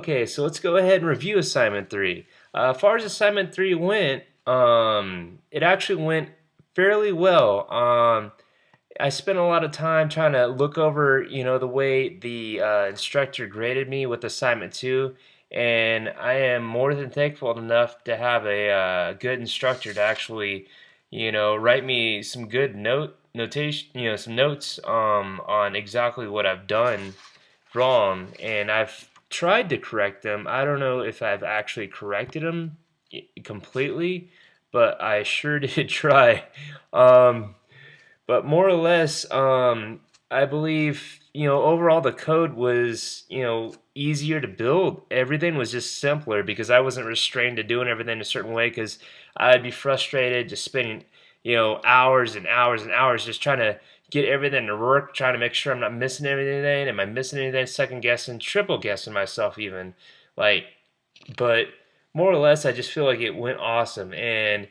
Okay, so let's go ahead and review assignment three. As far as assignment three went, it actually went fairly well. I spent a lot of time trying to look over, the way the instructor graded me with assignment two, and I am more than thankful enough to have a good instructor to actually, write me some good notation, some notes on exactly what I've done wrong, and I've tried to correct them. I don't know if I've actually corrected them completely, but I sure did try. Um, but more or less, I believe, overall the code was, easier to build. Everything was just simpler because I wasn't restrained to doing everything a certain way because I'd be frustrated just spending, hours and hours and hours just trying to get everything to work, trying to make sure I'm not missing anything. Am I missing anything? Second guessing, triple guessing myself even. Like, but more or less, I just feel like it went awesome. And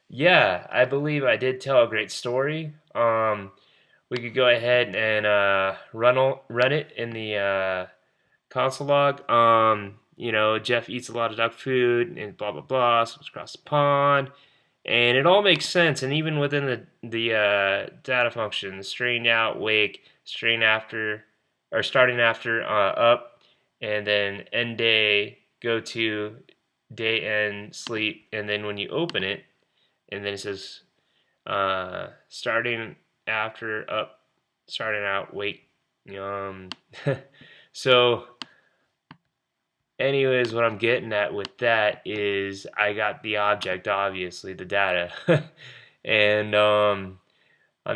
yeah, I believe I did tell a great story. We could go ahead and run it in the console log. Jeff eats a lot of duck food and blah blah blah. Swims across the pond, and it all makes sense. And even within the data function, strain out, wake, strain after, or starting after, up, and then end day, go to day end, sleep, and then when you open it, and then it says starting after, up, starting out, wake. Um, so anyways, what I'm getting at with that is I got the object, obviously, the data. And I'm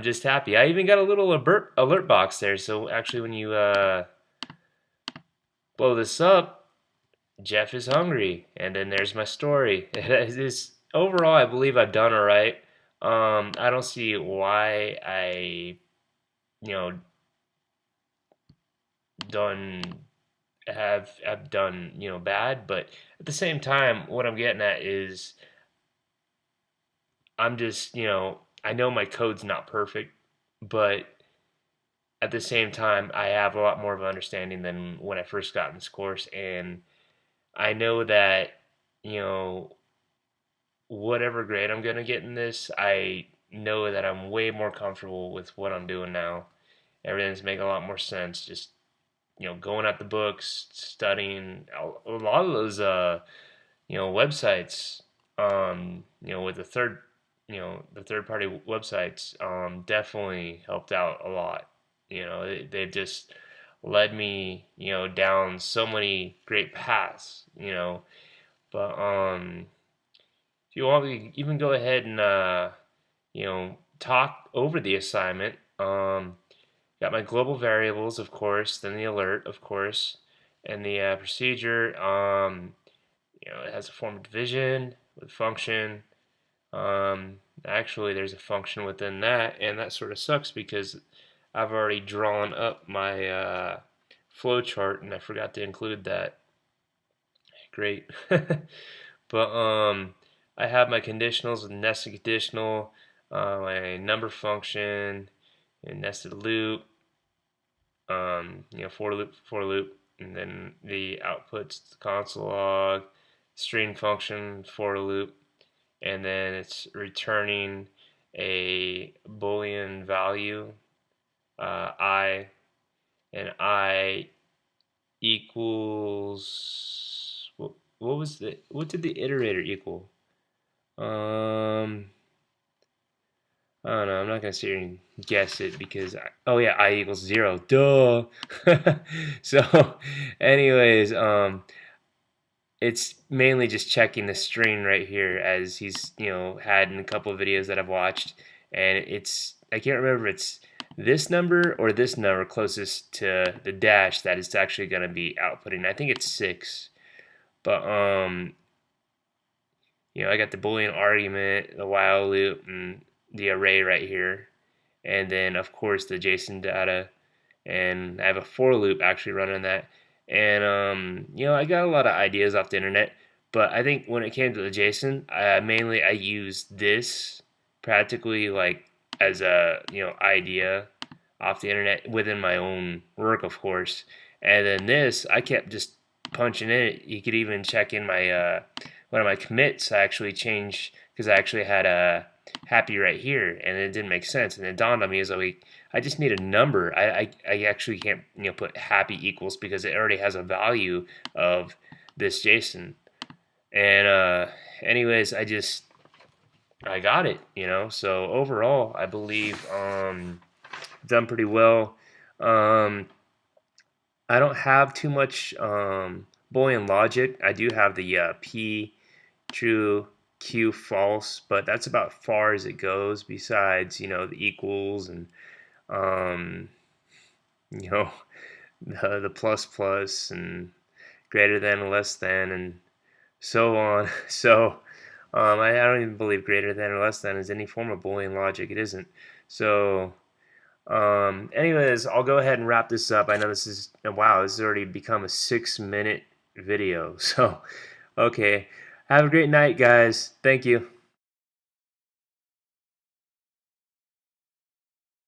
just happy. I even got a little alert box there. So actually, when you blow this up, Jeff is hungry. And then there's my story. This, overall, I believe I've done all right. I don't see why you know, done have done bad, but at the same time, what I'm getting at is I'm just I know my code's not perfect, but at the same time, I have a lot more of an understanding than when I first got in this course, and I know that you know whatever grade I'm gonna get in this, I know that I'm way more comfortable with what I'm doing now. Everything's making a lot more sense. Just going at the books, studying a lot of those websites, with the third party websites, definitely helped out a lot. They've just led me, down so many great paths, but if you want, we can even go ahead and, talk over the assignment. Got my global variables, of course, then the alert, of course, and the procedure. It has a form of division with function. Actually, there's a function within that, and that sort of sucks because I've already drawn up my flow chart, and I forgot to include that. Great. But I have my conditionals with nested conditional, my number function, and nested loop, for loop, and then the outputs, the console log, string function, for loop, and then it's returning a boolean value, I, and I equals what did the iterator equal? Um, I don't know. I'm not gonna sit here and guess it because oh yeah, I equals 0. Duh. So, anyways, it's mainly just checking the string right here as he's had in a couple of videos that I've watched, and it's I can't remember if it's this number or this number closest to the dash that it's actually gonna be outputting. I think it's 6, but I got the Boolean argument, the while loop, and the array right here, and then of course the JSON data, and I have a for loop actually running that. And I got a lot of ideas off the internet, but I think when it came to the JSON, mainly I used this practically like as a idea off the internet within my own work, of course. And then this I kept just punching it. You could even check in my one of my commits. I actually changed because I actually had a happy right here, and it didn't make sense. And it dawned on me as like I just need a number. I actually can't put happy equals because it already has a value of this JSON. And anyways, I got it. So overall, I believe done pretty well. I don't have too much Boolean logic. I do have the P true, Q false, but that's about far as it goes. Besides, the equals and um, you know the plus plus and greater than and less than and so on. So I don't even believe greater than or less than is any form of Boolean logic. It isn't. So anyways, I'll go ahead and wrap this up. I know this is, wow, this has already become a 6-minute video. So, okay. Have a great night, guys. Thank you.